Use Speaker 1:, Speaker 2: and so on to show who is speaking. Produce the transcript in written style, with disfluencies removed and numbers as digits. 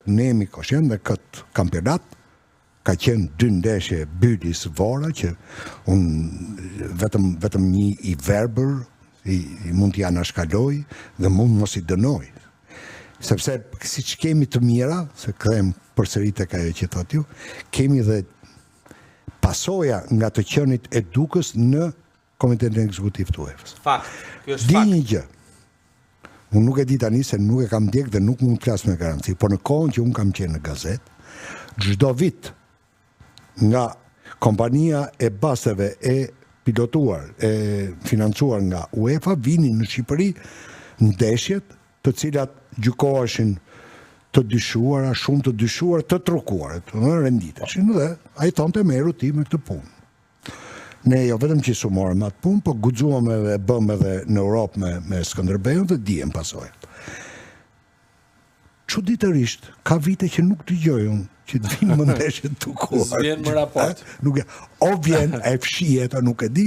Speaker 1: ne jemi koshent dhe këtë kampionat ka qenë 2 ndeshje Bylis Vora që unë vetëm një i verbër i mund t'ja anashkaloj dhe mund mos i dënoj. Sepse si që kemi të mira, se kthehem përsëri tek ajo që thotë ju, kemi dhe pasoja nga të qenit e Dukës në Komitetin Ekzekutiv të UEFA-s.
Speaker 2: Fakt, kjo është fakt.
Speaker 1: Di një gjë. Unë nuk e di tani se nuk e kam ndjek dhe nuk mund të flas me garanci, por në kohën që unë kam qenë në gazet, çdo vit nga kompania e baseve e pilotuar, e financuar nga UEFA, vinin në Shqipëri ndeshjet të cilat gjykoheshin të dyshuara, shumë të dyshuar, të trukuar, të renditeshin dhe ai thonte merru ti me këtë punë. Ne jo vetëm që sumorëm atë punë, po guxuam edhe bëm edhe në Europë me Skënderbeun dhe dijem pasojat. Çuditërisht, ka vite që nuk dëgjoj unë që të vinë më ndeshje të tukuar.
Speaker 2: S'vjen më raport.
Speaker 1: O vjen, e fshihet, nuk e di,